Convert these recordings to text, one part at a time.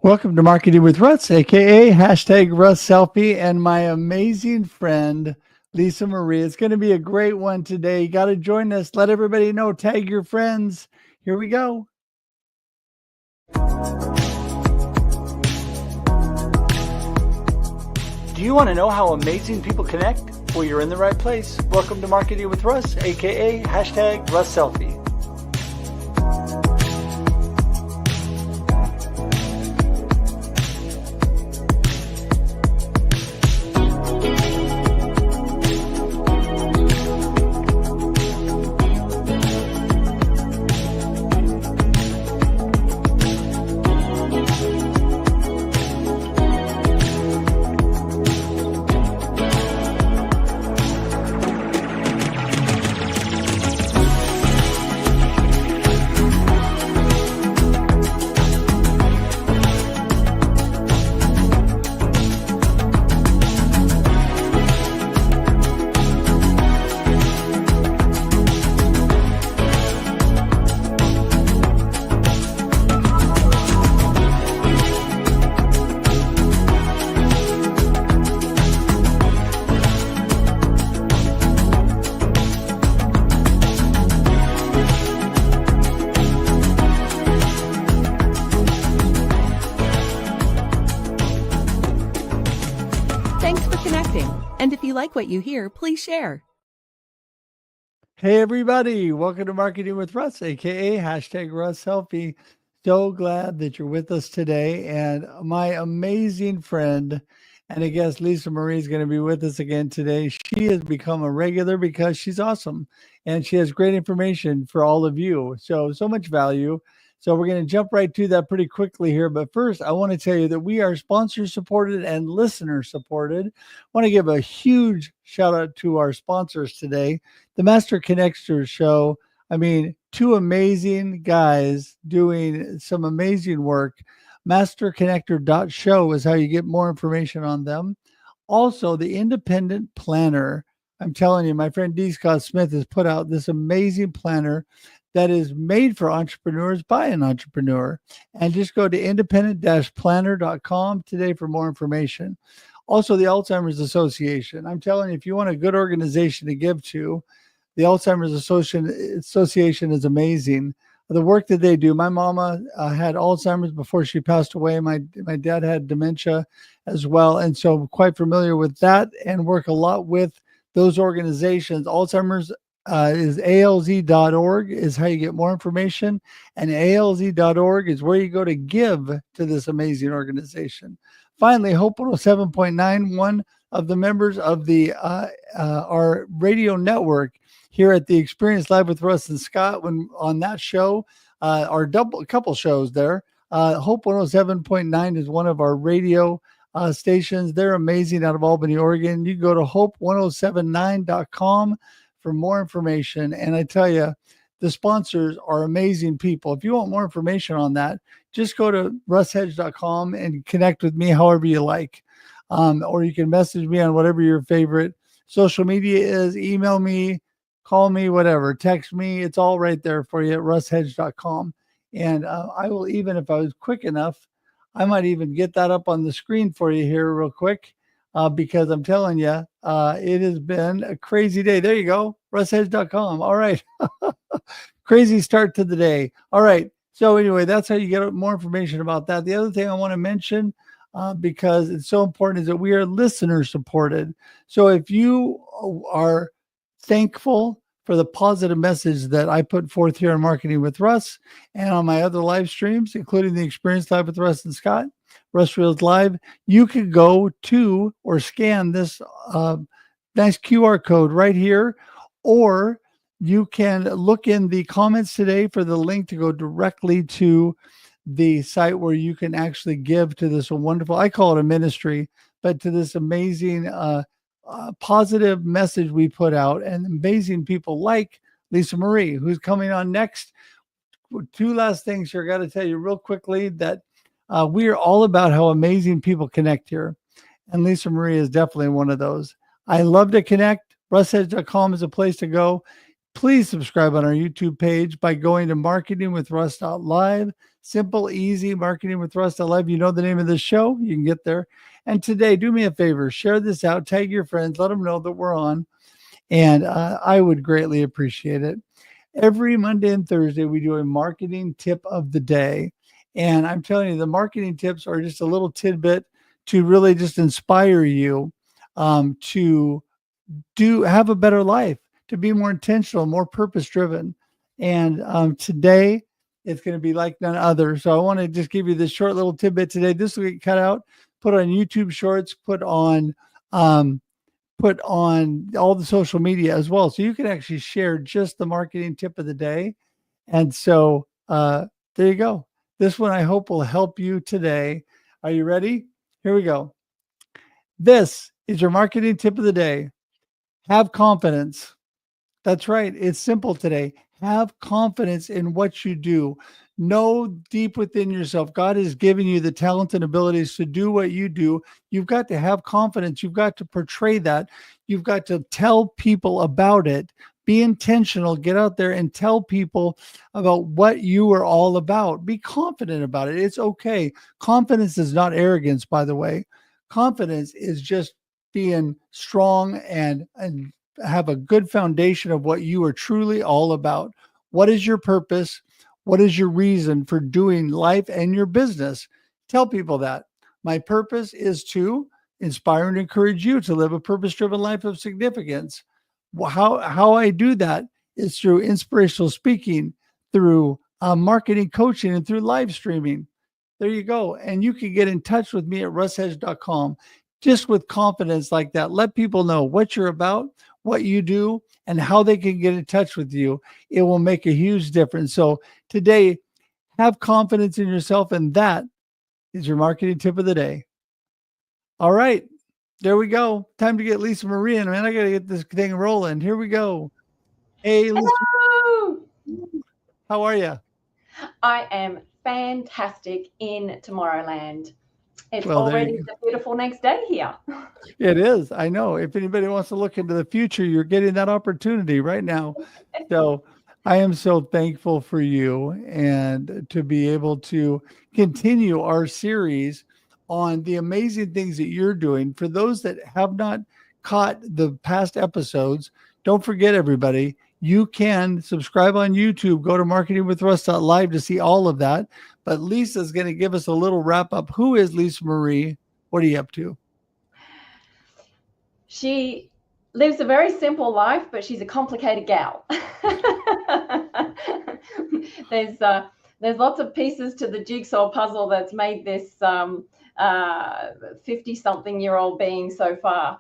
Welcome to Marketing with Russ, aka hashtag Russ Selfie, and my amazing friend Lisa Marree. It's going to be a great one today. You got to join us. Let everybody know. Tag your friends. Here we go. Do you want to know how amazing people connect? Well, you're in the right place. Welcome to Marketing with Russ, aka hashtag Russ Selfie. Thanks for connecting. And if you like what you hear, please share. Hey, everybody. Welcome to Marketing with Russ, aka hashtag Russ Selfie. So glad that you're with us today. And my amazing friend and I guess Lisa Marree is going to be with us again today. She has become a regular because she's awesome and she has great information for all of you. So much value. So we're going to jump right to that pretty quickly here. But first, I want to tell you that we are sponsor supported and listener supported. I want to give a huge shout out to our sponsors today, the Master Connectors Show. I mean, two amazing guys doing some amazing work. Masterconnector.show is how you get more information on them. Also, the Independent Planner. I'm telling you, my friend D. Scott Smith has put out this amazing planner that is made for entrepreneurs by an entrepreneur. And just go to independent-planner.com today for more information. Also, the Alzheimer's Association. I'm telling you, if you want a good organization to give to, the Alzheimer's Association is amazing. The work that they do. My mama had Alzheimer's before she passed away. My dad had dementia as well. And so I'm quite familiar with that and work a lot with those organizations. Alzheimer's is alz.org is how you get more information. And alz.org is where you go to give to this amazing organization. Finally, Hope 107.9, one of the members of the our radio network here at the Experience Live with Russ and Scott. When on that show, our couple shows there, Hope 107.9 is one of our radio stations. They're amazing out of Albany, Oregon. You can go to hope1079.com for more information. And I tell you, the sponsors are amazing people. If you want more information on that, just go to russhedge.com and connect with me however you like. Or you can message me on whatever your favorite social media is. Email me, call me, whatever, text me. It's all right there for you at russhedge.com. And I will, even if I was quick enough, I might even get that up on the screen for you here real quick. Because I'm telling you, it has been a crazy day. There you go, russhedge.com. All right. Crazy start to the day. All right. So anyway, that's how you get more information about that. The other thing I want to mention, because it's so important, is that we are listener supported. So if you are thankful for the positive message that I put forth here on Marketing with Russ and on my other live streams, including the Experience Live with Russ and Scott, Russ Reels Live, you can go to or scan this nice QR code right here, or you can look in the comments today for the link to go directly to the site where you can actually give to this wonderful, I call it a ministry, but to this amazing positive message we put out, and amazing people like Lisa Marree, who's coming on next. Two last things here. I got to tell you real quickly that we are all about how amazing people connect here. And Lisa Marree is definitely one of those. I love to connect. russhedge.com is a place to go. Please subscribe on our YouTube page by going to marketingwithruss.live. Simple, easy marketing with Russ. I love you know the name of the show. You can get there. And today, do me a favor, share this out, tag your friends, let them know that we're on, and I would greatly appreciate it. Every Monday and Thursday, we do a marketing tip of the day. And I'm telling you, the marketing tips are just a little tidbit to really just inspire you to do have a better life, to be more intentional, more purpose driven. And today, it's going to be like none other. So I want to just give you this short little tidbit today. This will get cut out, put on YouTube Shorts, um, put on all the social media as well. So you can actually share just the marketing tip of the day. And so there you go. This one I hope will help you today. Are you ready? Here we go. This is your marketing tip of the day. Have confidence. That's right. It's simple today. Have confidence in what you do. Know deep within yourself, God has given you the talent and abilities to do what you do. You've got to have confidence. You've got to portray that. You've got to tell people about it. Be intentional. Get out there and tell people about what you are all about. Be confident about it. It's okay. Confidence is not arrogance, by the way. Confidence is just being strong and have a good foundation of what you are truly all about. What is your purpose? What is your reason for doing life and your business? Tell people that. My purpose is to inspire and encourage you to live a purpose-driven life of significance. How I do that is through inspirational speaking, through marketing coaching, and through live streaming. There you go. And you can get in touch with me at russhedge.com just with confidence like that. Let people know what you're about, what you do, and how they can get in touch with you. It will make a huge difference. So today, have confidence in yourself, and that is your marketing tip of the day. All right, there we go. Time to get Lisa Marree in. Man, I got to get this thing rolling. Here we go. Hey, Lisa, Hello! how are you? I am fantastic in Tomorrowland. It's Well, there you already go. the beautiful next day here. It is. I know. If anybody wants to look into the future, you're getting that opportunity right now. So I am so thankful for you and to be able to continue our series on the amazing things that you're doing. For those that have not caught the past episodes, don't forget, everybody, you can subscribe on YouTube, go to marketingwithruss.live to see all of that. But Lisa's going to give us a little wrap up. Who is Lisa Marree? What are you up to? She lives a very simple life, but she's a complicated gal. there's there's lots of pieces to the jigsaw puzzle that's made this 50-something-year-old being so far.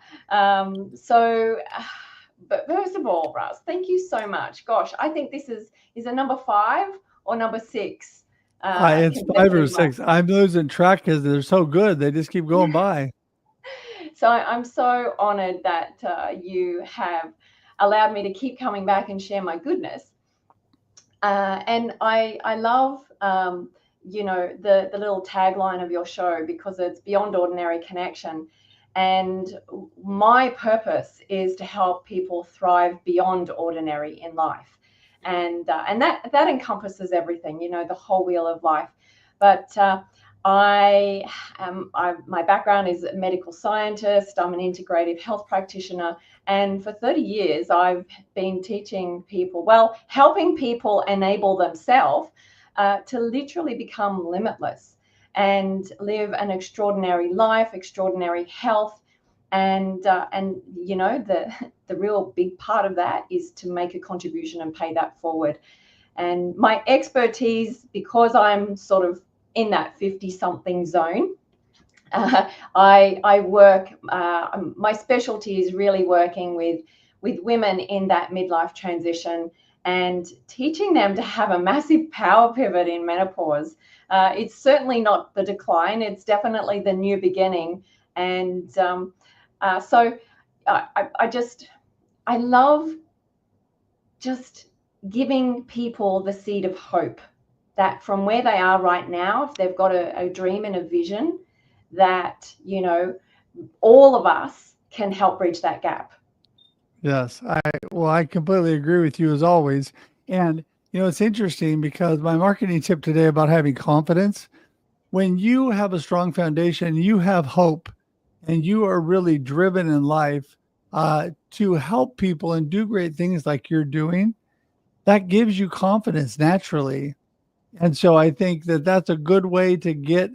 But first of all, Russ, thank you so much. Gosh, I think this is a number 5 or number 6. It's 5 or Consecutive 6. I'm losing track because they're so good. They just keep going by. So I'm so honored that you have allowed me to keep coming back and share my goodness. And I love, the little tagline of your show, because it's beyond ordinary connection. And my purpose is to help people thrive beyond ordinary in life. And that encompasses everything, the whole wheel of life. But my background is a medical scientist. I'm an integrative health practitioner. And for 30 years, I've been teaching people, helping people enable themselves to literally become limitless and live an extraordinary life, extraordinary health. And the real big part of that is to make a contribution and pay that forward. And my expertise, because I'm sort of in that 50-something zone, I work, my specialty is really working with women in that midlife transition and teaching them to have a massive power pivot in menopause. It's certainly not the decline, it's definitely the new beginning. And so I love just giving people the seed of hope that from where they are right now, if they've got a dream and a vision, that, all of us can help bridge that gap. Yes. I completely agree with you as always. And It's interesting because my marketing tip today about having confidence, when you have a strong foundation, you have hope, and you are really driven in life to help people and do great things like you're doing, that gives you confidence naturally. And so I think that that's a good way to get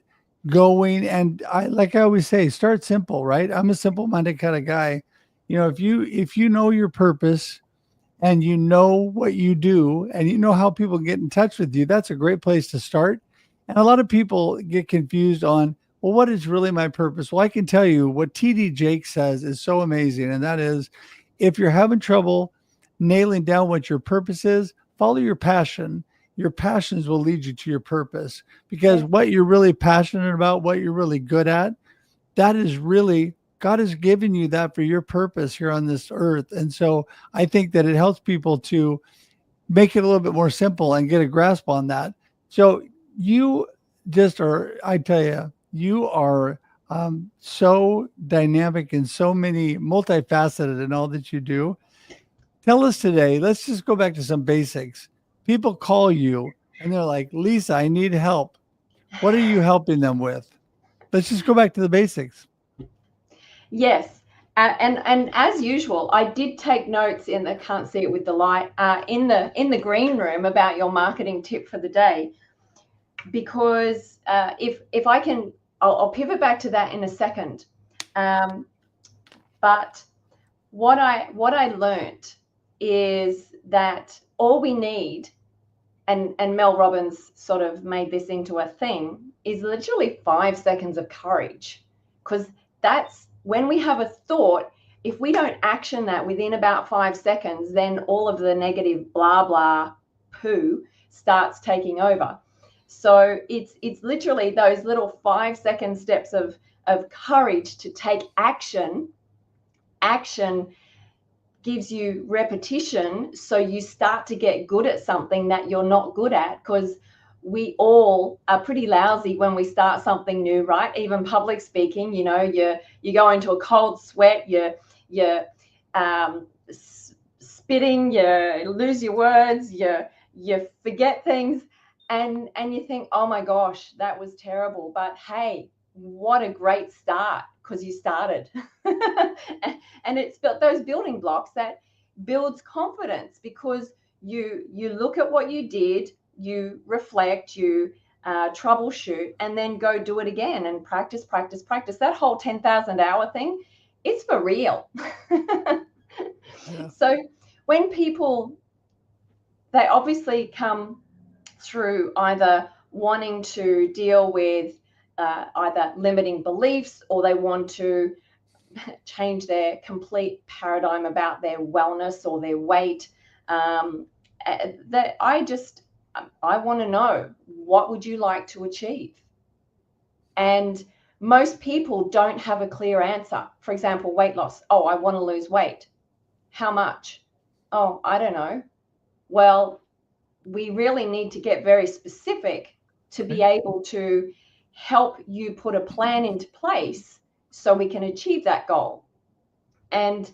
going. And like I always say, start simple, right? I'm a simple minded kind of guy. If you know your purpose and you know what you do and you know how people get in touch with you, that's a great place to start. And a lot of people get confused on, well, what is really my purpose? Well, I can tell you what TD Jake says is so amazing. And that is, if you're having trouble nailing down what your purpose is, follow your passion. Your passions will lead you to your purpose, because Yeah. what you're really passionate about, what you're really good at, that is really, God has given you that for your purpose here on this earth. And so I think that it helps people to make it a little bit more simple and get a grasp on that. So you just are, I tell you, you are so dynamic and so many multifaceted in all that you do. Tell us today, let's just go back to some basics. People call you and they're like, Lisa, I need help. What are you helping them with? Let's just go back to the basics. Yes. And as usual, I did take notes in the can't see it with the light in the green room about your marketing tip for the day, because if I can, I'll pivot back to that in a second. But what I learned is that all we need, and Mel Robbins sort of made this into a thing, is literally 5 seconds of courage. Because that's when we have a thought, if we don't action that within about 5 seconds, then all of the negative blah blah poo starts taking over. So it's literally those little 5 second steps of courage to take action. Action gives you repetition, so you start to get good at something that you're not good at, because we all are pretty lousy when we start something new, right? Even public speaking, you go into a cold sweat, you're spitting, you lose your words, you forget things, and you think, oh my gosh, that was terrible. But hey, what a great start, because you started. And it's built those building blocks that builds confidence, because you look at what you did, you reflect, you troubleshoot, and then go do it again and practice. That whole 10,000 hour thing, it's for real. Yeah. So when people, they obviously come through either wanting to deal with either limiting beliefs, or they want to change their complete paradigm about their wellness or their weight. That I want to know, what would you like to achieve? And most people don't have a clear answer. For example, weight loss. Oh, I want to lose weight. How much? Oh, I don't know. Well, we really need to get very specific to be able to help you put a plan into place so we can achieve that goal. And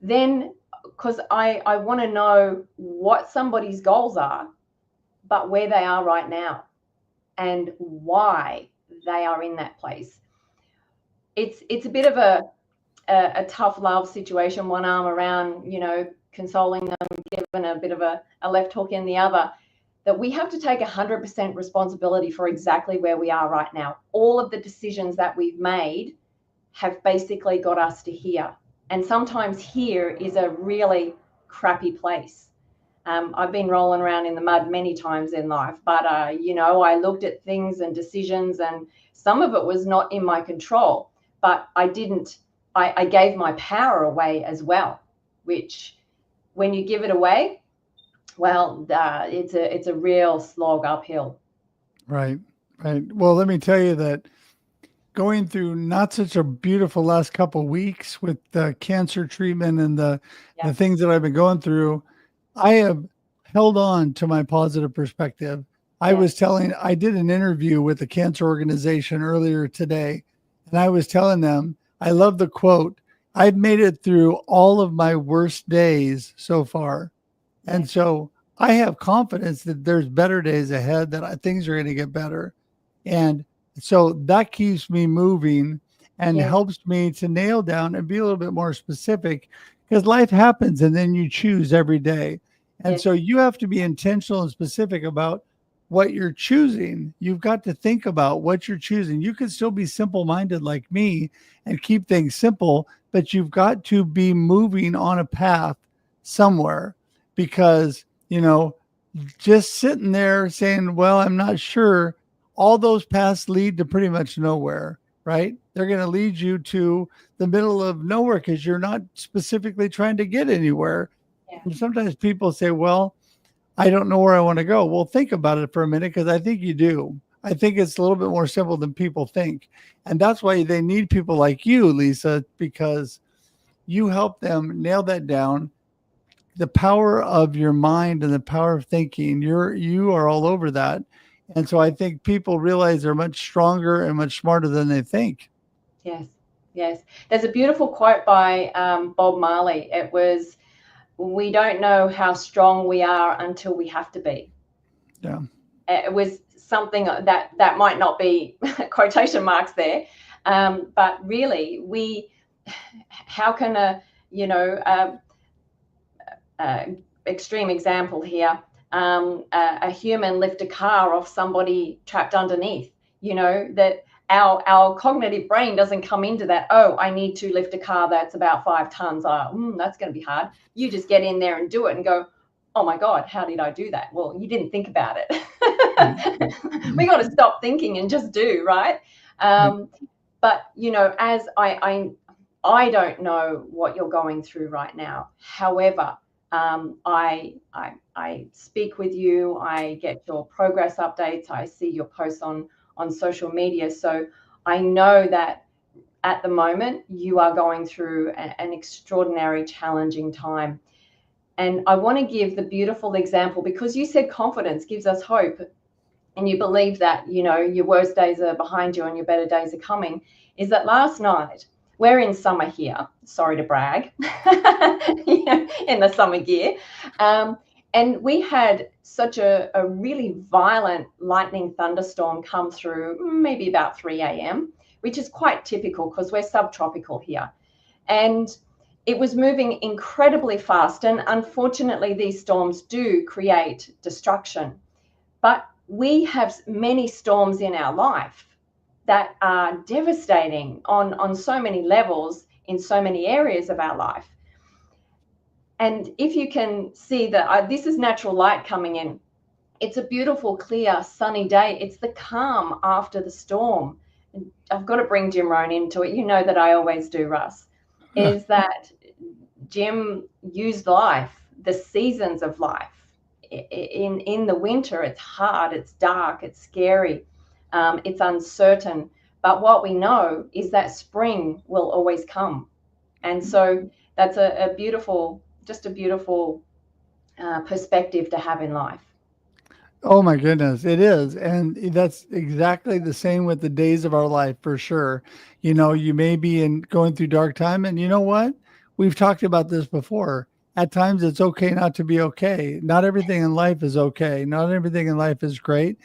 then, because I want to know what somebody's goals are, but where they are right now and why they are in that place. It's a bit of a tough love situation, one arm around, consoling them, giving a bit of a left hook in the other, that we have to take 100% responsibility for exactly where we are right now. All of the decisions that we've made have basically got us to here. And sometimes here is a really crappy place. I've been rolling around in the mud many times in life, but, I looked at things and decisions, and some of it was not in my control, but I gave my power away as well, which when you give it away, well, it's a real slog uphill. Right. Right. Well, let me tell you that going through not such a beautiful last couple of weeks with the cancer treatment and Yeah. the things that I've been going through, I have held on to my positive perspective. Yeah. I did an interview with the cancer organization earlier today, and I was telling them, I love the quote, I've made it through all of my worst days so far. Yeah. And so I have confidence that there's better days ahead, that things are going to get better. And so that keeps me moving and Yes, helps me to nail down and be a little bit more specific, because life happens and then you choose every day. And yes, so you have to be intentional and specific about what you're choosing. You've got to think about what you're choosing. You can still be simple minded like me and keep things simple, but you've got to be moving on a path somewhere, because just sitting there saying, well, I'm not sure, all those paths lead to pretty much nowhere, right? They're going to lead you to the middle of nowhere because you're not specifically trying to get anywhere. yeah, And sometimes people say, well, I don't know where I want to go. Well, think about it for a minute, because I think you do. I think it's a little bit more simple than people think. And that's why they need people like you, Lisa, because you help them nail that down. The power of your mind and the power of thinking, you are all over that. And so I think people realize they're much stronger and much smarter than they think. yes, yes. There's a beautiful quote by Bob Marley. It was, "We don't know how strong we are until we have to be." Yeah. It was something that might not be quotation marks there, but really, how can extreme example here, a human lift a car off somebody trapped underneath? That our cognitive brain doesn't come into that. Oh, I need to lift a car that's about 5 tons. That's going to be hard. You just get in there and do it and go, oh my God, how did I do that? Well, you didn't think about it. We got to stop thinking and just do, right? But as I don't know what you're going through right now. However, I speak with you. I get your progress updates. I see your posts on social media. So I know that at the moment you are going through an extraordinary, challenging time. And I want to give the beautiful example, because you said confidence gives us hope, and you believe that your worst days are behind you and your better days are coming. Is that last night, we're in summer here, sorry to brag, in the summer gear, and we had such a really violent lightning thunderstorm come through maybe about 3 a.m., which is quite typical because we're subtropical here. And it was moving incredibly fast, and unfortunately these storms do create destruction. But we have many storms in our life that are devastating on so many levels in so many areas of our life. And if you can see that this is natural light coming in, it's a beautiful, clear, sunny day. It's the calm after the storm. And I've got to bring Jim Rohn into it. You know that I always do, Russ. Is that Jim used life, the seasons of life. In the winter, it's hard, it's dark, it's scary, it's uncertain. But what we know is that spring will always come. And so that's a beautiful perspective to have in life. Oh my goodness, it is. And that's exactly the same with the days of our life, for sure. You may be going through dark time, and you know what? We've talked about this before. At times it's okay not to be okay. Not everything in life is okay. Not everything in life is great,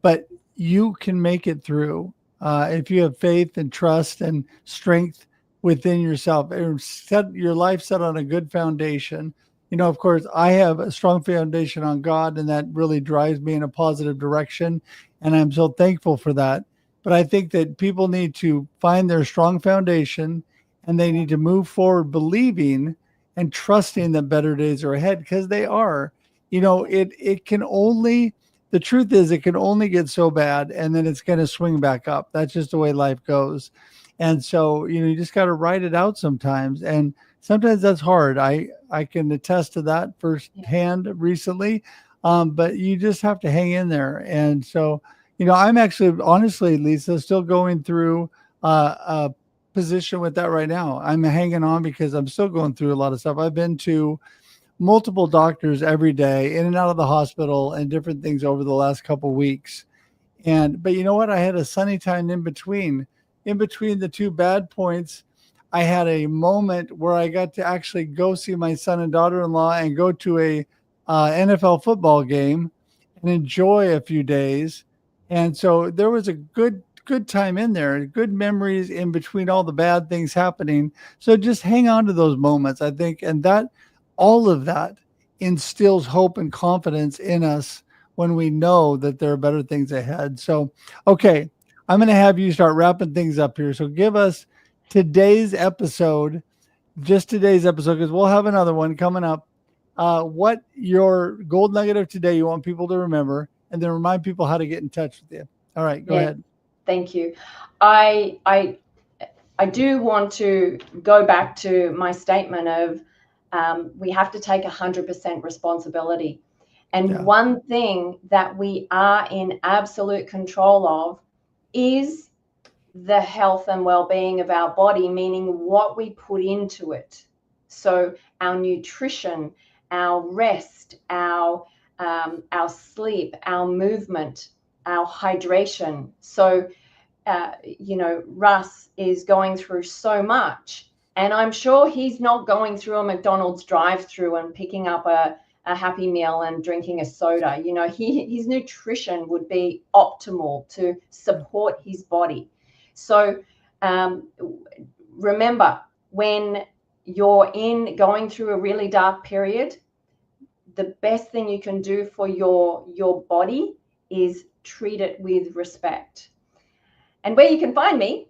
but you can make it through. If you have faith and trust and strength within yourself, and set your life set on a good foundation. Of course, I have a strong foundation on God, and that really drives me in a positive direction. And I'm so thankful for that. But I think that people need to find their strong foundation, and they need to move forward believing and trusting that better days are ahead, because they are. It can only, the truth is, it can only get so bad, and then it's going to swing back up. That's just the way life goes. And so, you just got to write it out sometimes. And sometimes that's hard. I can attest to that firsthand recently. But you just have to hang in there. And so, I'm actually, honestly, Lisa, still going through a position with that right now. I'm hanging on because I'm still going through a lot of stuff. I've been to multiple doctors every day, in and out of the hospital, and different things over the last couple of weeks. But you know what? I had a sunny time in between. In between the two bad points, I had a moment where I got to actually go see my son and daughter-in-law and go to a NFL football game and enjoy a few days. And so there was a good time in there, good memories in between all the bad things happening. So just hang on to those moments, I think, and that all of that instills hope and confidence in us when we know that there are better things ahead. So, okay, I'm going to have you start wrapping things up here. So give us today's episode, just today's episode, because we'll have another one coming up. What your gold nugget of today you want people to remember, and then remind people how to get in touch with you. All right, go ahead. Thank you. I do want to go back to my statement of we have to take 100% responsibility. And one thing that we are in absolute control of is the health and well-being of our body, meaning what we put into it. So our nutrition, our rest, our sleep, our movement, our hydration. So Russ is going through so much, and I'm sure he's not going through a McDonald's drive-through and picking up a Happy Meal and drinking a soda. His nutrition would be optimal to support his body. So remember, when you're going through a really dark period, the best thing you can do for your body is treat it with respect. And where you can find me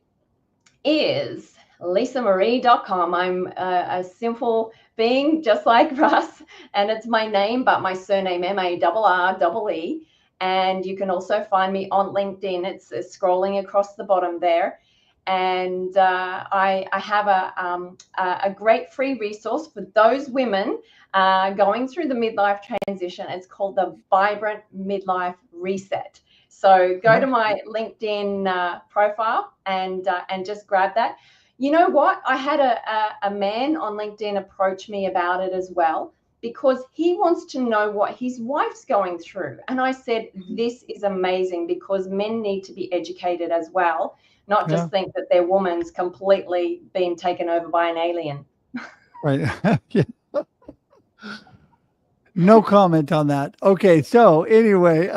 is lisamarree.com. I'm a simple being just like Russ, and it's my name, but my surname, Marree. And you can also find me on LinkedIn. It's scrolling across the bottom there. And I have a great free resource for those women going through the midlife transition. It's called the Vibrant Midlife Reset. So go to my LinkedIn profile and just grab that. You know what? I had a man on LinkedIn approach me about it as well, because he wants to know what his wife's going through. And I said, this is amazing, because men need to be educated as well, not just think that their woman's completely been taken over by an alien. Right. No comment on that. Okay. So anyway,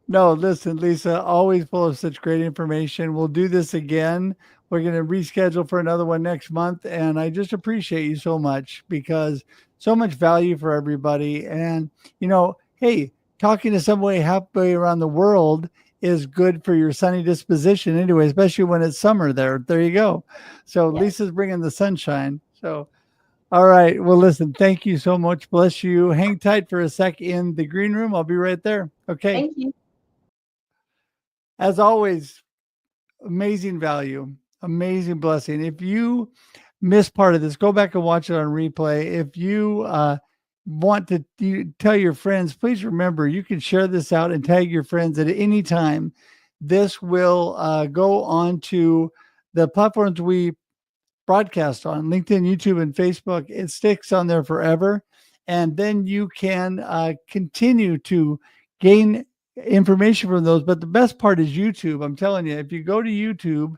no, listen, Lisa, always full of such great information. We'll do this again. We're going to reschedule for another one next month. And I just appreciate you so much, because so much value for everybody. And, hey, talking to somebody halfway around the world is good for your sunny disposition anyway, especially when it's summer there. There you go. So Lisa's bringing the sunshine. So, all right. Well, listen, thank you so much. Bless you. Hang tight for a sec in the green room. I'll be right there. Okay. Thank you. As always, amazing value, amazing blessing. If you miss part of this, go back and watch it on replay. If you want to tell your friends, please remember you can share this out and tag your friends at any time. This will go on to the platforms we broadcast on, LinkedIn, YouTube, and Facebook. It sticks on there forever. And then you can continue to gain information from those. But the best part is YouTube. I'm telling you, if you go to YouTube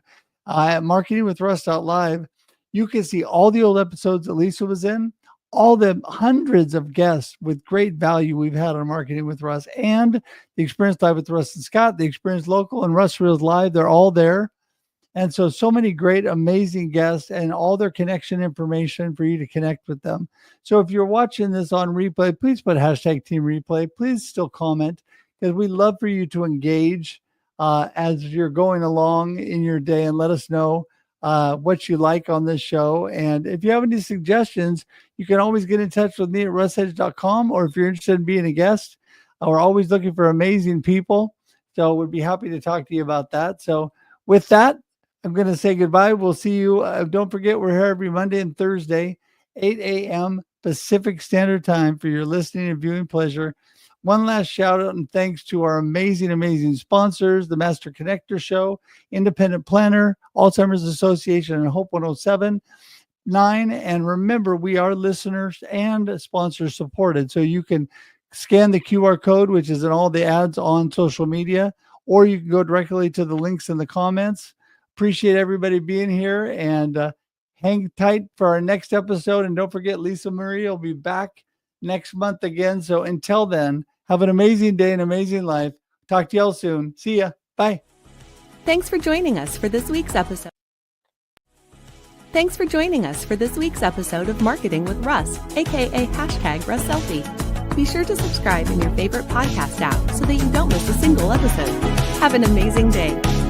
at Marketing with Russ Live, you can see all the old episodes that Lisa was in, all the hundreds of guests with great value we've had on Marketing with Russ, and the Experience Live with Russ and Scott, the Experience Local, and Russ Reels Live. They're all there. And so many great, amazing guests and all their connection information for you to connect with them. So if you're watching this on replay, please put hashtag Team Replay. Please still comment, because we love for you to engage as you're going along in your day, and let us know what you like on this show. And if you have any suggestions, you can always get in touch with me at russedge.com, or if you're interested in being a guest, we're always looking for amazing people. So we'd be happy to talk to you about that. So with that, I'm going to say goodbye. We'll see you. Don't forget, we're here every Monday and Thursday, 8 a.m. Pacific Standard Time, for your listening and viewing pleasure. One last shout out and thanks to our amazing sponsors, the Master Connector Show, Independent Planner, Alzheimer's Association, and Hope 107.9. And remember, we are listeners and sponsor supported. So you can scan the QR code, which is in all the ads on social media, or you can go directly to the links in the comments. Appreciate everybody being here, and hang tight for our next episode. And don't forget, Lisa Marree will be back next month again. So until then, have an amazing day, an amazing life. Talk to y'all soon. See ya. Bye. Thanks for joining us for this week's episode. Thanks for joining us for this week's episode of Marketing with Russ, aka #RussSelfie. Be sure to subscribe in your favorite podcast app so that you don't miss a single episode. Have an amazing day.